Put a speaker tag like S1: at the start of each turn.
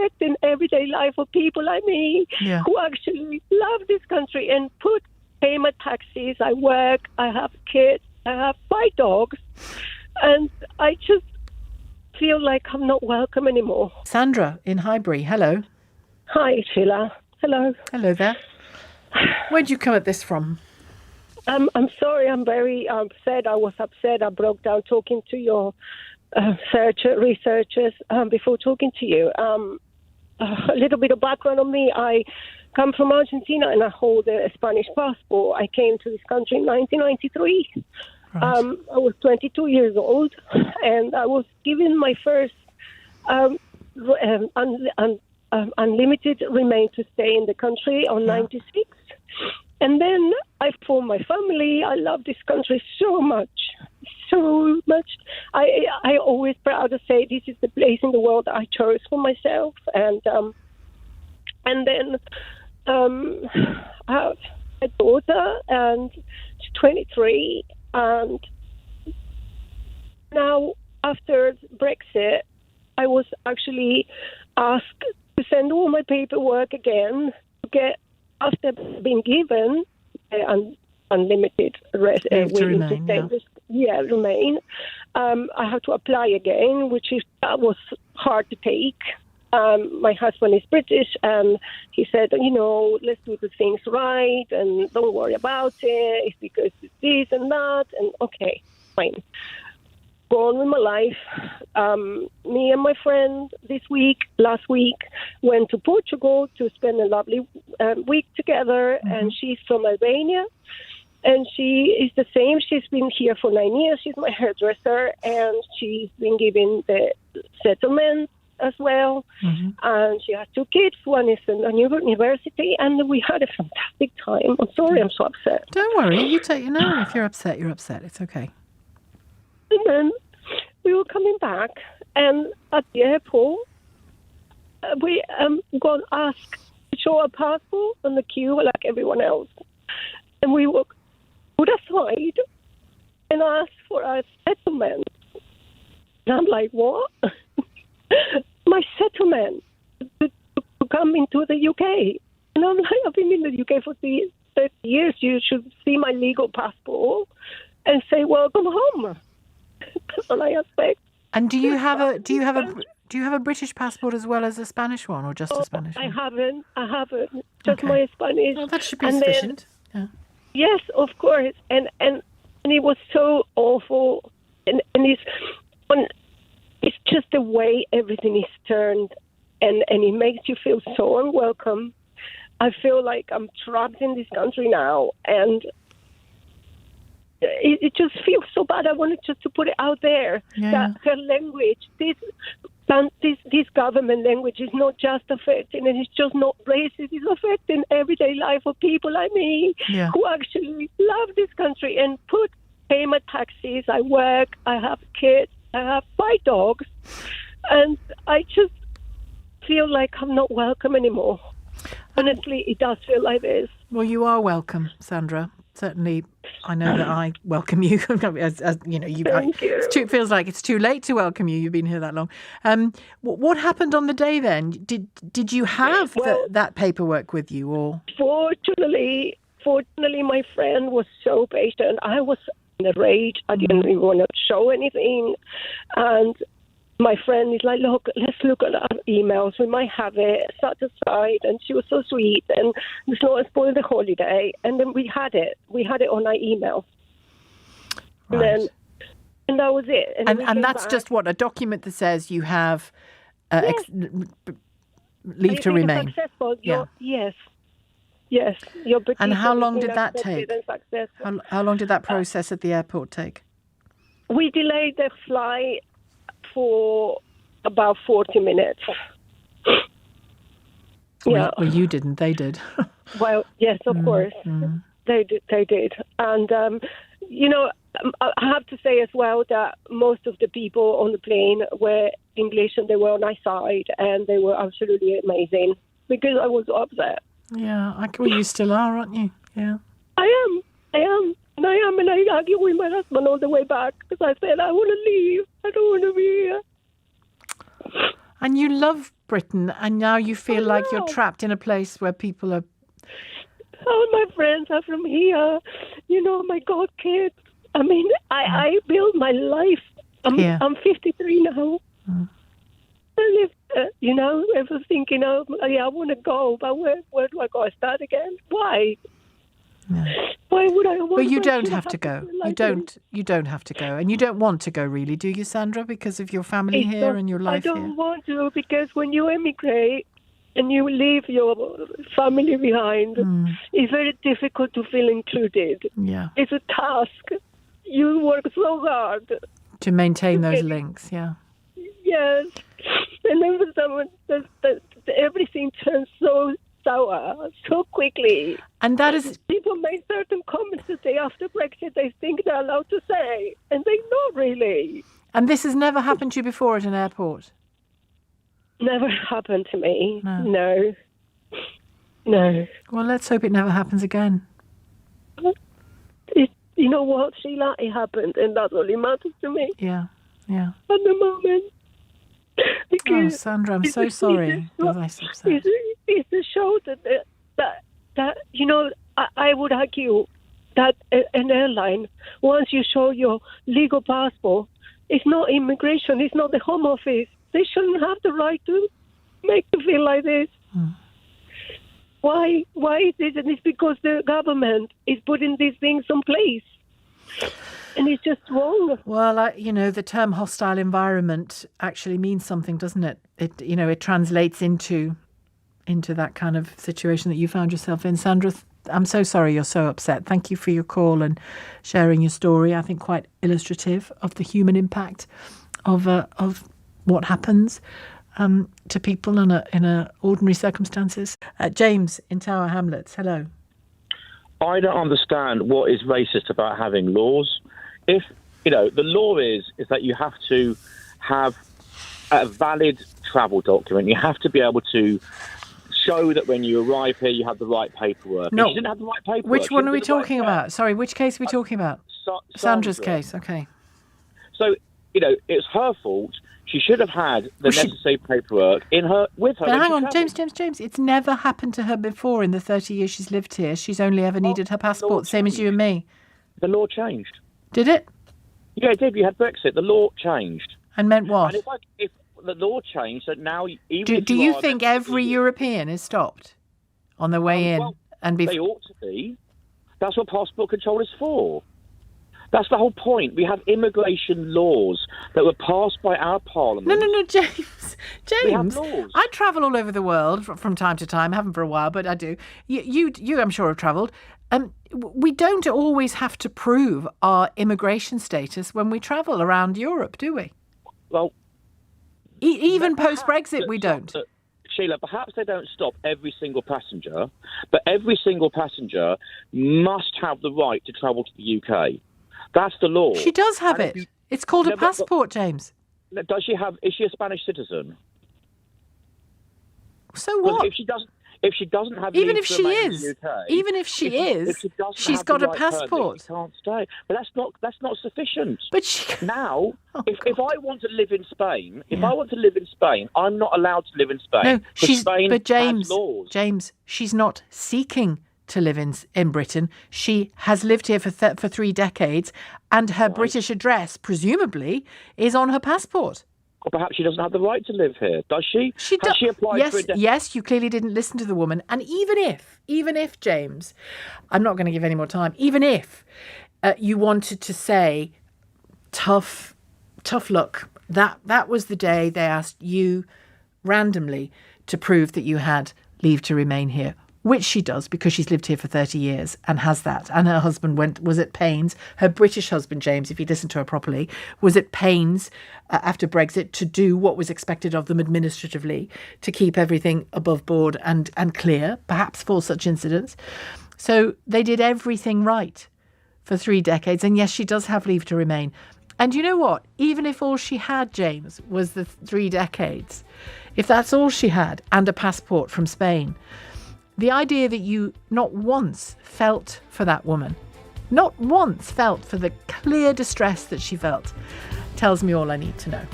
S1: affecting everyday life of people like me who actually love this country and pay my taxes. I work, I have kids, I have 5 dogs, and I just feel like I'm not welcome anymore.
S2: Sandra in Highbury, hello.
S1: Hi, Sheila. Hello.
S2: Hello there. Where'd you come at this from?
S1: I'm sorry, I'm very upset. I was upset. I broke down talking to your researchers before talking to you. A little bit of background on me. I come from Argentina and I hold a Spanish passport. I came to this country in 1993. Right. I was 22 years old and I was given my first unlimited remain to stay in the country on 96. And then I formed my family. I love this country so much. I always proud to say this is the place in the world that I chose for myself. And then I have a daughter, and she's 23. And now, after Brexit, I was actually asked to send all my paperwork again to get, after being given unlimited
S2: to remain.
S1: Remain. I have to apply again, that was hard to take. My husband is British, and he said, let's do the things right, and don't worry about it. It's because it's this and that, and okay, fine. Go on with my life. Me and my friend last week, went to Portugal to spend a lovely week together, and she's from Albania, and she is the same. She's been here for 9 years. She's my hairdresser, and she's been given the settlement as well, and she has 2 kids. One is in a university, and we had a fantastic time. I'm sorry, I'm so upset.
S2: Don't worry, if you're upset, you're upset. It's okay.
S1: And then we were coming back, and at the airport, we got asked to show our passport on the queue like everyone else. And we were put aside and asked for a settlement. And I'm like, what? My settlement to come into the UK. And I'm like, I've been in the UK for 30 years. You should see my legal passport and say, welcome home. That's all I expect.
S2: And do you have a British passport as well as a Spanish one, or just a Spanish one?
S1: I haven't. Just my Spanish.
S2: Well, that should be sufficient.
S1: Yes, of course. And it was so awful. And it's just the way everything is turned, and it makes you feel so unwelcome. I feel like I'm trapped in this country now, and it just feels so bad. I wanted just to put it out there that her language, this government language, is not just affecting, and it's just not racist. It's affecting everyday life of people like me who actually love this country and pay my taxes. I work. I have kids. I have 5 dogs, and I just feel like I'm not welcome anymore. Honestly, it does feel like this.
S2: Well, you are welcome, Sandra. Certainly, I know that I welcome you. As you know,
S1: Thank you.
S2: It feels like it's too late to welcome you. You've been here that long. What happened on the day then? Did you have that paperwork with you, or? Fortunately,
S1: my friend was so patient. I was in a rage. I didn't even want to show anything, and my friend is like, look, let's look at our emails. We might have it set aside. And she was so sweet. And it's not spoil the holiday. And then we had it. We had it on our email.
S2: Right.
S1: And that was it.
S2: And that's back. Just what, a document that says you have leave to remain.
S1: Successful. Yes.
S2: And how long did that take? How long did that process at the airport take?
S1: We delayed the flight for about 40 minutes.
S2: Well, you didn't. They did.
S1: Well, yes, of course. They did. And, I have to say as well that most of the people on the plane were English, and they were on our side, and they were absolutely amazing, because I was upset.
S2: Yeah, well, you still are, aren't you? Yeah.
S1: I am. And I argued with my husband all the way back, because I said, I want to leave. I don't want to be here.
S2: And you love Britain, and now you feel like you're trapped in a place where people are...
S1: All my friends are from here. My God, kids. I mean, I built my life. I'm 53 now. I live, ever thinking, I want to go, but where do I go? I start again? Why?
S2: No.
S1: Why would I?
S2: But you don't have to go. You don't have to go, and you don't want to go, really, do you, Sandra? Because of your family here and your life here.
S1: I don't want to, because when you emigrate and you leave your family behind, it's very difficult to feel included.
S2: Yeah,
S1: it's a task. You work so hard
S2: to maintain those links. Yeah.
S1: Yes, and then for someone, everything turns so sour so quickly.
S2: And that is...
S1: People make certain comments the day after Brexit they think they're allowed to say, and they're not really.
S2: And this has never happened to you before at an airport?
S1: Never happened to me. No.
S2: Well, let's hope it never happens again.
S1: You know what, Sheila? It happened, and that only matters to me.
S2: Yeah.
S1: At the moment.
S2: Oh, Sandra, I'm so sorry.
S1: It's a show that I would argue that an airline, once you show your legal passport, it's not immigration, it's not the Home Office. They shouldn't have the right to make you feel like this. Why is it? And it's because the government is putting these things in place. And it's just wrong. Well,
S2: the term hostile environment actually means something, doesn't it? It translates into that kind of situation that you found yourself in. Sandra, I'm so sorry you're so upset. Thank you for your call and sharing your story. I think quite illustrative of the human impact of what happens to people in ordinary circumstances. James in Tower Hamlets, hello.
S3: I don't understand what is racist about having laws. If, the law is that you have to have a valid travel document. You have to be able to show that when you arrive here, you have the right paperwork.
S2: No.
S3: She didn't have the right paperwork.
S2: Which one are we talking about? Sorry, which case are we talking about? Sandra's case, okay.
S3: So, it's her fault. She should have had the necessary paperwork with her.
S2: But hang on, James. It's never happened to her before in the 30 years she's lived here. She's only ever needed her passport, same as you and me.
S3: The law changed.
S2: Did it?
S3: Yeah, it did. You had Brexit. The law changed.
S2: And meant what?
S3: And if the law changed, so now even
S2: do you think every European is stopped on their way in?
S3: Well, they ought to be. That's what passport control is for. That's the whole point. We have immigration laws that were passed by our parliament.
S2: No, James.
S3: We have laws.
S2: I travel all over the world from time to time. I haven't for a while, but I do. You I'm sure, have travelled. We don't always have to prove our immigration status when we travel around Europe, do we?
S3: Well,
S2: even post-Brexit, we don't.
S3: Sheila, perhaps they don't stop every single passenger, but every single passenger must have the right to travel to the UK. That's the law.
S2: She does have it. It's called a passport, James.
S3: Does she have? Is she a Spanish citizen?
S2: So what?
S3: If she doesn't have,
S2: even if she is, she's got a passport.
S3: She can't stay. But that's not sufficient.
S2: But she
S3: now, if I want to live in Spain, I'm not allowed to live in Spain.
S2: No,
S3: Spain
S2: but
S3: has laws.
S2: James, she's not seeking to live in Britain. She has lived here for 3 decades, and her British address, presumably, is on her passport.
S3: Or perhaps she doesn't have the right to live here. Does she? Has she applied for
S2: yes, you clearly didn't listen to the woman. And even if, James, I'm not going to give any more time, even if you wanted to say, tough luck, that was the day they asked you randomly to prove that you had leave to remain here, which she does because she's lived here for 30 years and has that. And her husband was at pains, her British husband, James, if you listen to her properly, was at pains after Brexit to do what was expected of them administratively to keep everything above board and clear, perhaps for such incidents. So they did everything right for 3 decades. And yes, she does have leave to remain. And you know what? Even if all she had, James, was the 3 decades, if that's all she had and a passport from Spain, the idea that you not once felt for that woman, not once felt for the clear distress that she felt, tells me all I need to know.